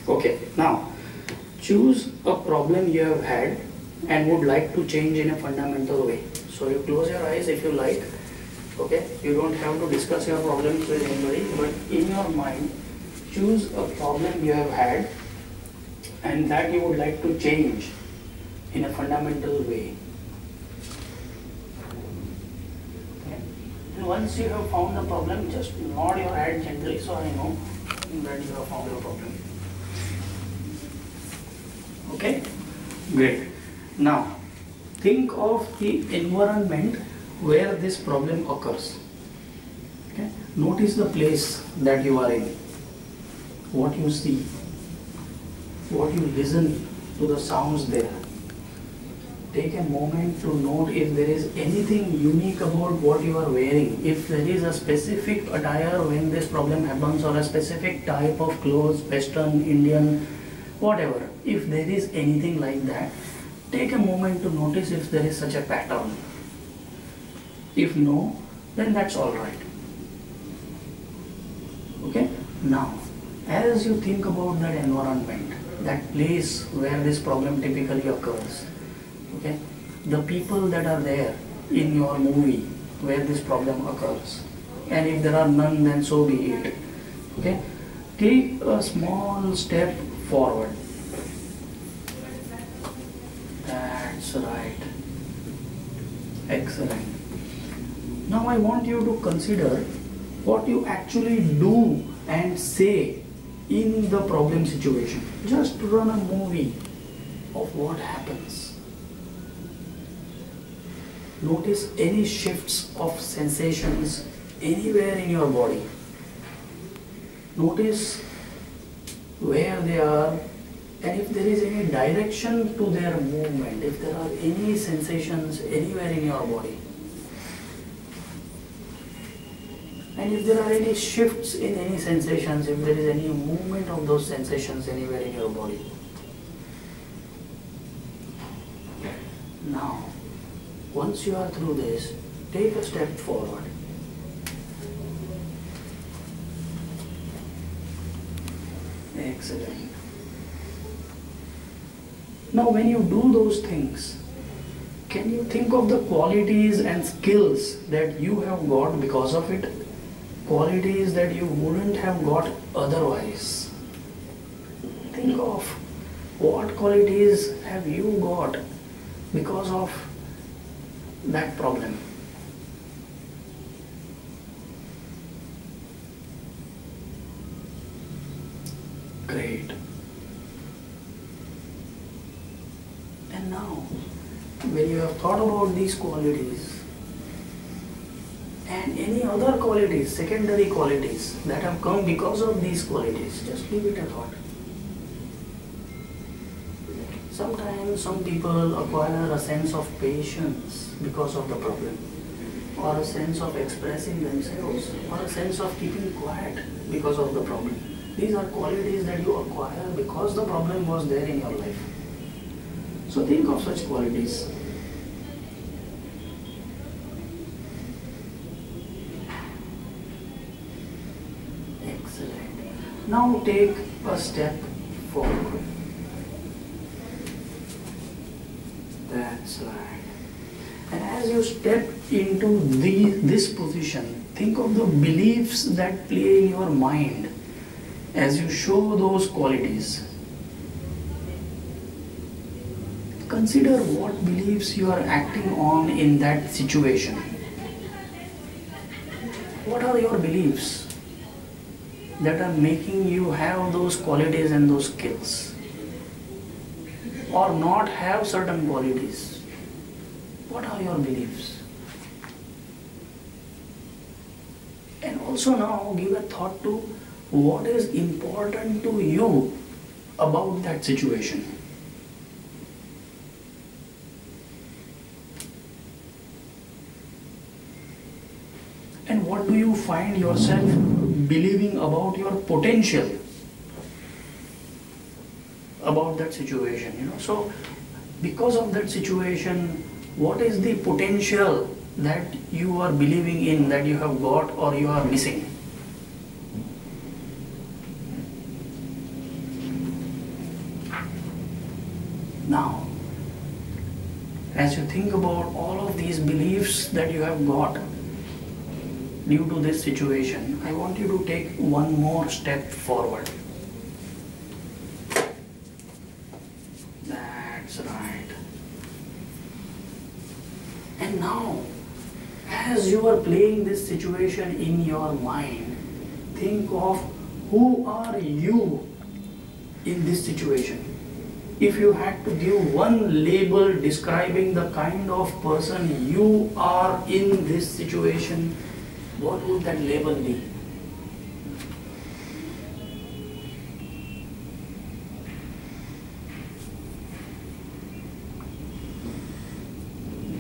Okay, now choose a problem you have had and would like to change in a fundamental way. So you close your eyes if you like. Okay, you don't have to discuss your problems with anybody, but in your mind, choose a problem you have had and that you would like to change in a fundamental way. Okay. And once you have found the problem, just nod your head gently so I know that you have found the problem. Okay, great. Now, think of the environment where this problem occurs. Okay, notice the place that you are in, what you see, what you listen to the sounds there. Take a moment to note if there is anything unique about what you are wearing, if there is a specific attire when this problem happens, or a specific type of clothes, Western, Indian, whatever. If there is anything like that, take a moment to notice if there is such a pattern. If no, then that's all right. Okay? Now, as you think about that environment, that place where this problem typically occurs, okay, the people that are there in your movie where this problem occurs, and if there are none, then so be it. Okay? Take a small step forward. That's right. Excellent. Now I want you to consider what you actually do and say in the problem situation. Just run a movie of what happens. Notice any shifts of sensations anywhere in your body. Notice where they are, and if there is any direction to their movement, if there are any sensations anywhere in your body. And if there are any shifts in any sensations, if there is any movement of those sensations anywhere in your body. Now, once you are through this, take a step forward. Excellent. Now, when you do those things, can you think of the qualities and skills that you have got because of it? Qualities that you wouldn't have got otherwise. Think of what qualities have you got because of that problem. Great. And now, when you have thought about these qualities, and any other qualities, secondary qualities that have come because of these qualities, just leave it a thought. Sometimes some people acquire a sense of patience because of the problem, or a sense of expressing themselves, or a sense of keeping quiet because of the problem. These are qualities that you acquire because the problem was there in your life. So think of such qualities. Now take a step forward. That's right. And as you step into this position, think of the beliefs that play in your mind as you show those qualities. Consider what beliefs you are acting on in that situation. What are your beliefs that are making you have those qualities and those skills, or not have certain qualities? What are your beliefs? And also now give a thought to what is important to you about that situation. And what do you find yourself believing about your potential about that situation? So because of that situation, what is the potential that you are believing in, that you have got or you are missing? Now, as you think about all of these beliefs that you have got due to this situation, I want you to take one more step forward. That's right. And now, as you are playing this situation in your mind, think of who are you in this situation. If you had to give one label describing the kind of person you are in this situation, what would that label be?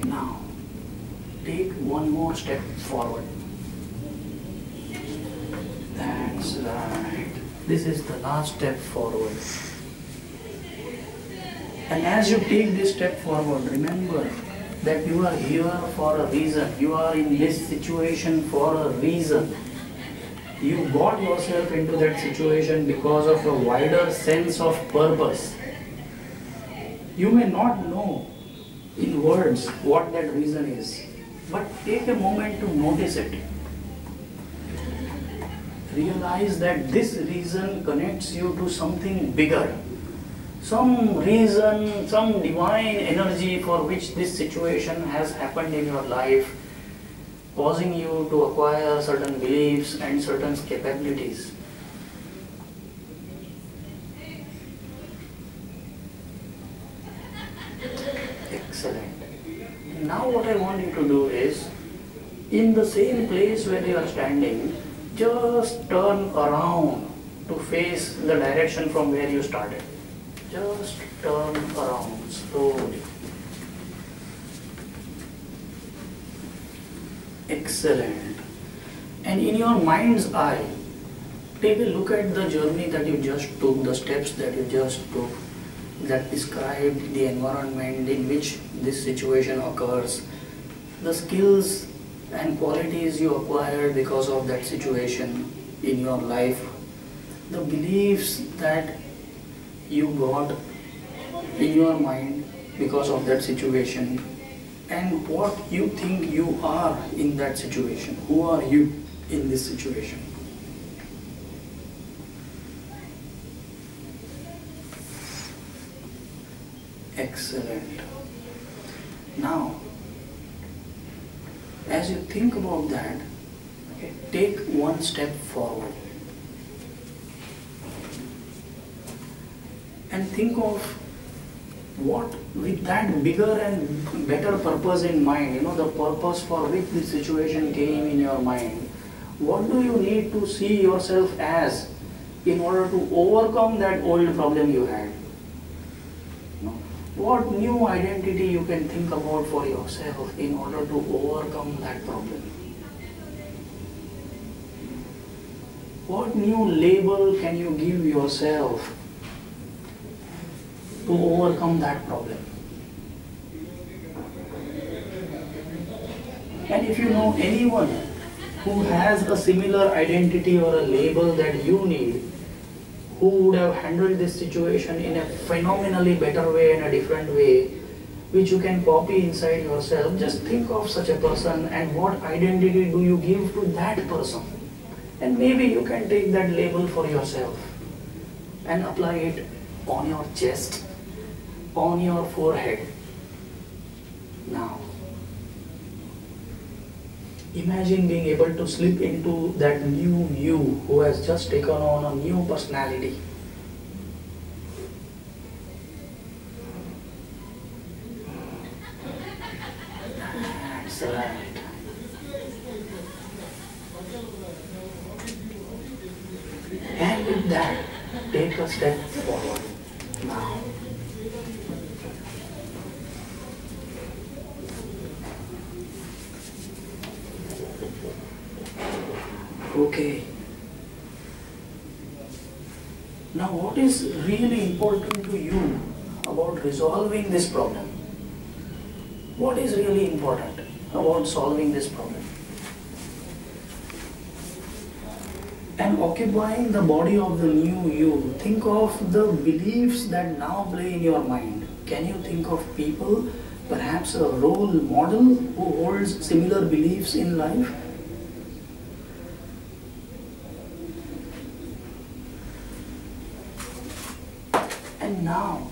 Now, take one more step forward. That's right. This is the last step forward. And as you take this step forward, remember that you are here for a reason. You are in this situation for a reason. You got yourself into that situation because of a wider sense of purpose. You may not know in words what that reason is, but take a moment to notice it. Realize that this reason connects you to something bigger. Some reason, some divine energy for which this situation has happened in your life, causing you to acquire certain beliefs and certain capabilities. Excellent. Now what I want you to do is, in the same place where you are standing, just turn around to face the direction from where you started. Just turn around slowly. Excellent. And in your mind's eye, take a look at the journey that you just took, the steps that you just took, that described the environment in which this situation occurs, the skills and qualities you acquired because of that situation in your life, the beliefs that you got in your mind because of that situation, and what you think you are in that situation. Who are you in this situation? Excellent. Now, as you think about that, okay, take one step forward. And think of what, with that bigger and better purpose in mind, the purpose for which this situation came in your mind, what do you need to see yourself as in order to overcome that old problem you had? What new identity you can think about for yourself in order to overcome that problem? What new label can you give yourself to overcome that problem? And if you know anyone who has a similar identity or a label that you need, who would have handled this situation in a phenomenally better way, in a different way, which you can copy inside yourself, just think of such a person and what identity do you give to that person. And maybe you can take that label for yourself and apply it on your chest, on your forehead. Now, imagine being able to slip into that new you who has just taken on a new personality. That's right. And with that, take a step forward. Now, okay. Now, what is really important to you about resolving this problem? What is really important about solving this problem? And occupying the body of the new you, think of the beliefs that now play in your mind. Can you think of people, perhaps a role model who holds similar beliefs in life? And now,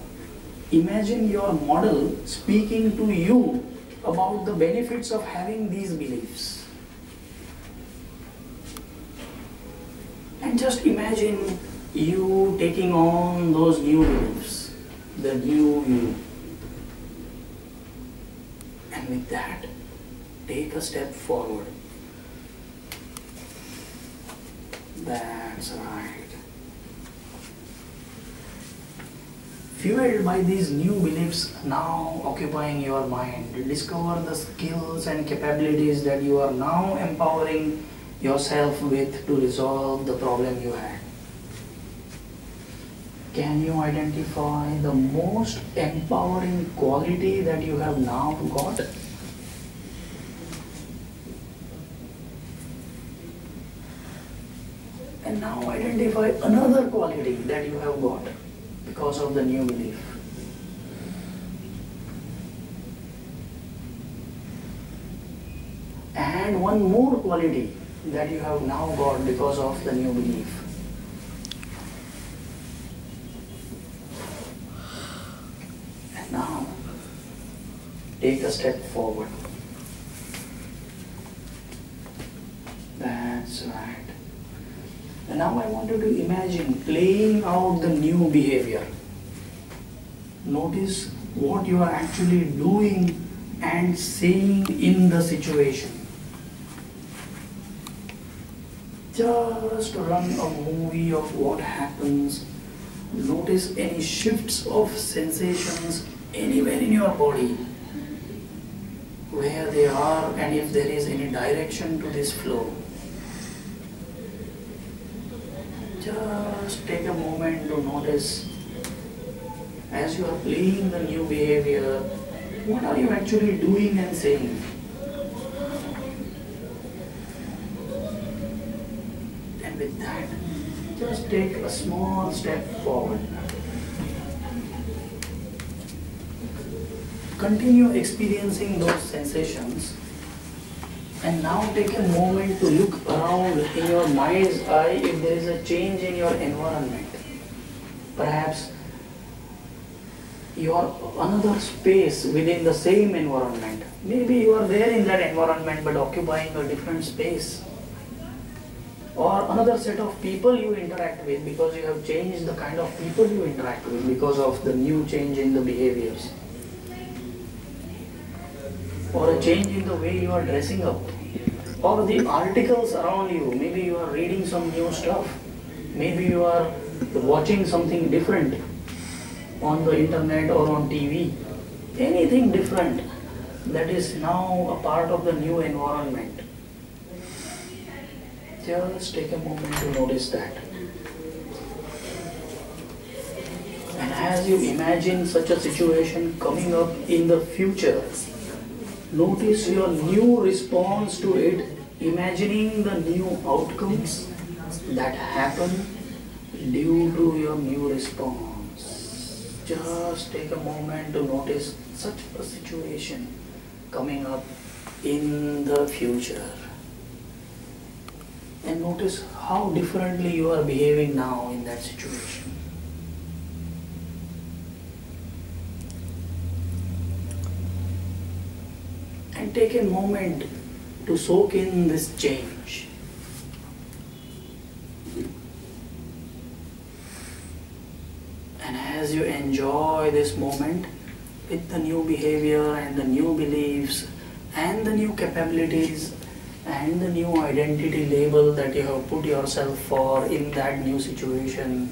imagine your model speaking to you about the benefits of having these beliefs. And just imagine you taking on those new beliefs, the new you. And with that, take a step forward. That's right. Fueled by these new beliefs now occupying your mind, discover the skills and capabilities that you are now empowering yourself with to resolve the problem you had. Can you identify the most empowering quality that you have now got? And now identify another quality that you have got because of the new belief. And one more quality that you have now got because of the new belief. And now, take a step forward. That's right. And now I want you to imagine playing out the new behavior. Notice what you are actually doing and saying in the situation. Just run a movie of what happens. Notice any shifts of sensations anywhere in your body, where they are and if there is any direction to this flow. Just take a moment to notice as you are playing the new behavior, what are you actually doing and saying? And with that, just take a small step forward. Continue experiencing those sensations. And now take a moment to look around in your mind's eye if there is a change in your environment. Perhaps you are another space within the same environment. Maybe you are there in that environment but occupying a different space. Or another set of people you interact with because you have changed the kind of people you interact with because of the new change in the behaviors. Or a change in the way you are dressing up, or the articles around you. Maybe you are reading some new stuff, maybe you are watching something different on the internet or on TV, anything different that is now a part of the new environment. Just take a moment to notice that. And as you imagine such a situation coming up in the future, notice your new response to it, imagining the new outcomes that happen due to your new response. Just take a moment to notice such a situation coming up in the future. And notice how differently you are behaving now in that situation. And take a moment to soak in this change. And as you enjoy this moment with the new behavior and the new beliefs and the new capabilities and the new identity label that you have put yourself for in that new situation,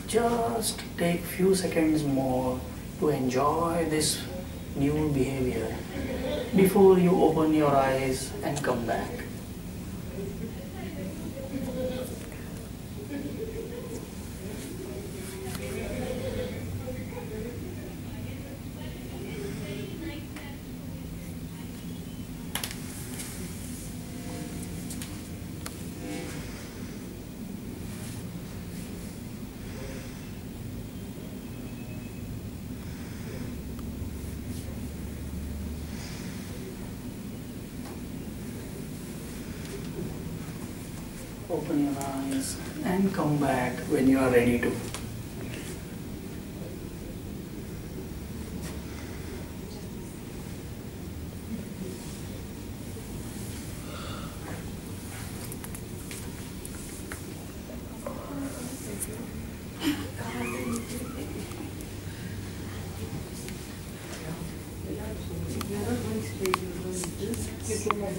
just take few seconds more to enjoy this new behavior before you open your eyes and come back. Open your eyes and come back when you are ready to.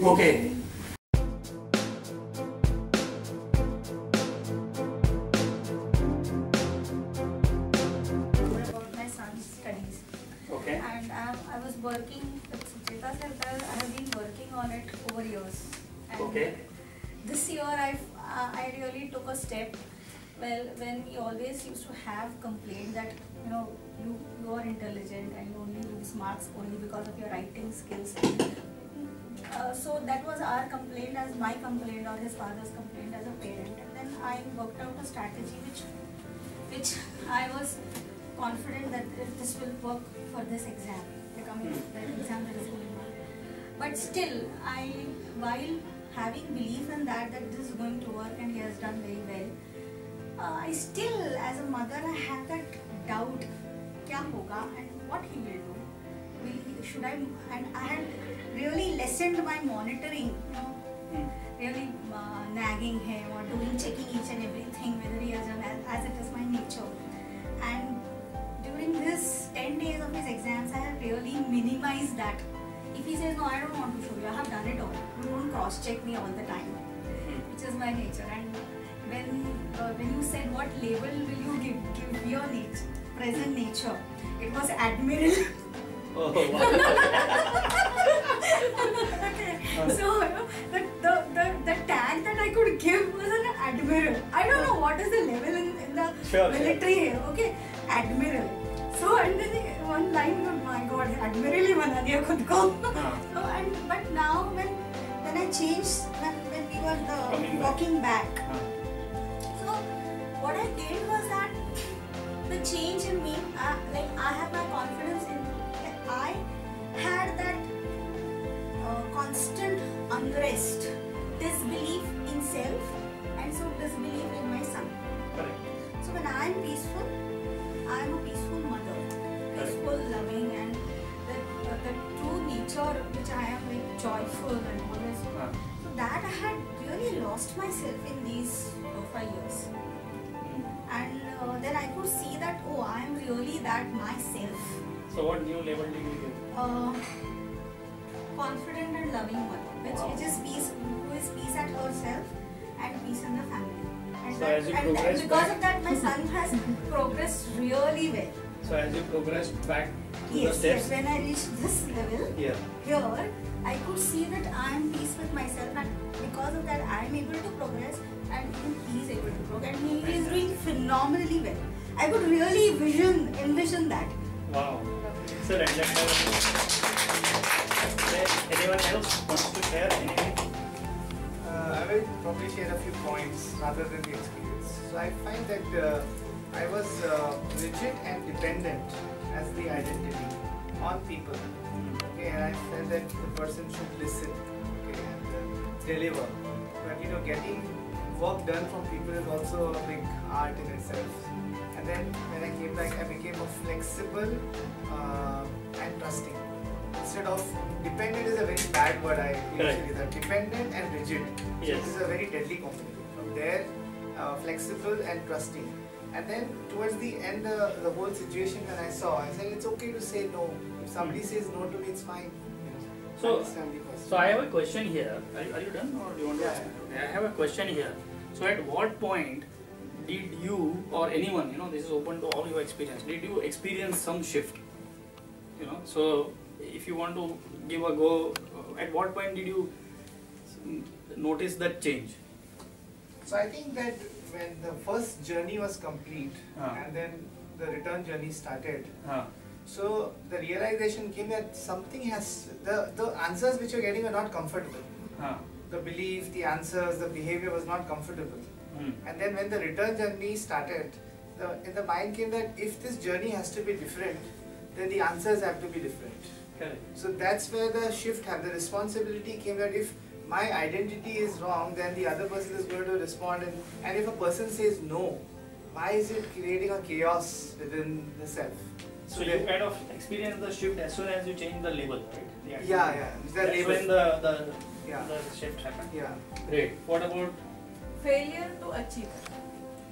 Okay. About my son's studies. Okay. And I was working with Sucheta Center. I have been working on it over years. And Okay. this year I really took a step. Well, when he always used to have complaint that you are intelligent and you only lose marks only because of your writing skills. So that was our complaint as my complaint or his father's complaint as a parent. And then I worked out a strategy which I was confident that this will work for this exam, the exam that is going on. But still, while having belief in that this is going to work and he has done very well, I still, as a mother, I have that doubt, kya hoga and what he will do. Should I? And I had really lessened my monitoring, really nagging him or checking each and everything whether he has done as it is my nature. And during this 10 days of his exams, I have really minimized that. If he says, no, I don't want to show you, I have done it all. You don't cross-check me all the time, which is my nature. And when you said what label will you give your present nature, it was admiral. Oh, wow. Okay. So the tag that I could give was an admiral. I don't know what is the level in the military here. Okay, admiral. So and then one line, oh my God, admiral ही बना दिया खुद को. So but now when I changed when we were walking back. So what I did was that the change in me, I have my confidence in. I had that constant unrest, disbelief in self, and so disbelief in my son. Correct. So when I am peaceful, I am a peaceful mother, peaceful, loving, and the true nature which I am joyful and always. So that I had really lost myself in these 5 years, and then I could see that I am really that myself. So what new label did you give? Confident and loving mother, which is peace, who is peace at herself and peace in the family. And, So as you progress because back- of that, my son has progressed really well. So as you progressed back to the Yes, steps. yes. When I reached this level, here I could see that I am peace with myself, and because of that, I am able to progress, and even he is able to progress, and he is doing phenomenally well. I could really envision that. Wow. So anyone else wants to share anything? I will probably share a few points rather than the experience. So I find that I was rigid and dependent as the identity on people. Okay, and I felt that the person should listen, okay, and deliver. But getting work done from people is also a big art in itself. And then when I came back, I became a flexible and trusting. Instead of dependent is a very bad word I usually use. Dependent and rigid. So Yes. this is a very deadly combination. From there, flexible and trusting. And then towards the end, the whole situation when I saw, I said it's okay to say no. If somebody says no to me, it's fine. So, understand the person. so I have a question here. Are you done or do you want to ask? I have a question here. So at what point did you or anyone, this is open to all your experience, did you experience some shift? So if you want to give a go, at what point did you notice that change? So I think that when the first journey was complete and then the return journey started, so the realization came that something has, the answers which you're getting are not comfortable. The belief, the answers, the behavior was not comfortable. And then when the return journey started, in the mind came that if this journey has to be different, then the answers have to be different. Correct. So that's where the shift happened. The responsibility came that if my identity is wrong, then the other person is going to respond, and if a person says no, why is it creating a chaos within the self? So you kind of experience the shift as soon as you change the label, right? Yeah. That's when the shift happened. Yeah. Great. What about? Failure to achieve.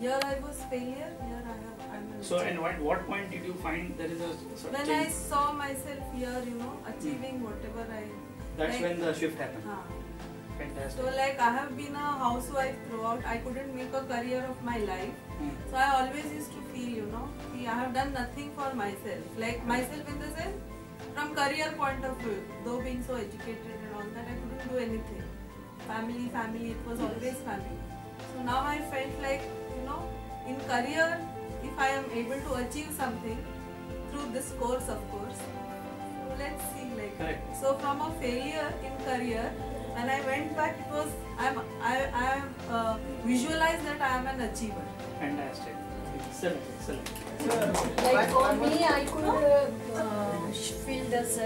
Here I was failure, here I'm So and what point did you find there is a sort of when change? I saw myself here, achieving whatever I... That's when the shift happened. So Fantastic. like I have been a housewife throughout, I couldn't make a career of my life. So I always used to feel, I have done nothing for myself. Like myself in the sense, from career point of view, though being so educated and all that, I couldn't do anything. Family, it was always family. So now I felt like, in career, if I am able to achieve something through this course, of course, so let's see, like. Correct. So from a failure in career, when I went back, it was I visualized that I am an achiever. Fantastic. Excellent. Like for me, I could feel this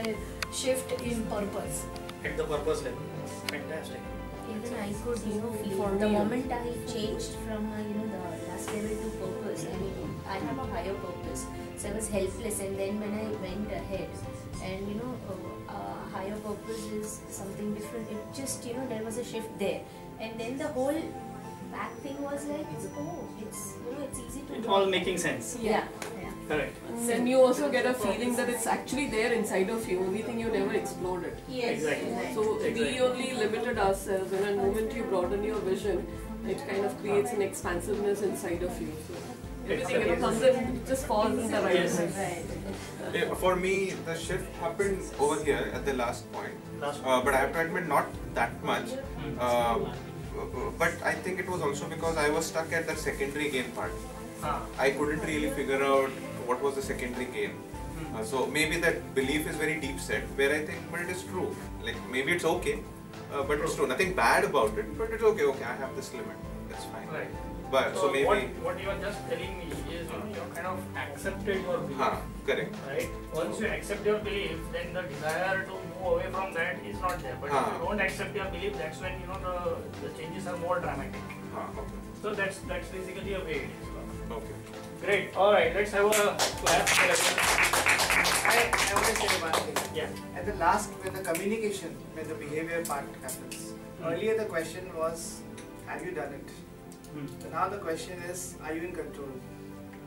shift in purpose. At the purpose level. Fantastic. Even I could, feel the moment I changed from, the last level to purpose. I mean, I have a higher purpose. So I was helpless, and then when I went ahead, and higher purpose is something different. It just, there was a shift there, and then the whole back thing was like, it's easy to. It's all making sense. Yeah. Correct. And then you also get a feeling that it's actually there inside of you, only thing you never explored it. Yes. Exactly. So we only limited ourselves, and the moment you broaden your vision, it kind of creates an expansiveness inside of you. So everything comes in, it just falls in the right place. Yeah, for me, the shift happened over here at the last point, but I have to admit not that much. But I think it was also because I was stuck at the secondary gain part. I couldn't really figure out what was the secondary gain. So maybe that belief is very deep set, where I think, but it is true. Like maybe it's okay, but it's true. Nothing bad about it, but it's okay. Okay, I have this limit. That's fine. Right. But so maybe what you are just telling me is you kind of accepted your belief. correct. Right. Once you accept your belief, then the desire to move away from that is not there. But if you don't accept your belief, that's when the changes are more dramatic. Okay. So that's basically a way it is. Okay. Great. All right. Let's have a clap for everyone. I want to say one thing. Yeah. At the last, when the communication, when the behavior part happens, earlier the question was, have you done it? So now the question is, are you in control?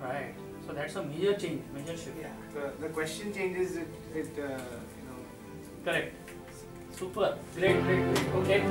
Right. So that's a major change, major shift. Yeah. The question changes it. Correct. Super. Great. Okay.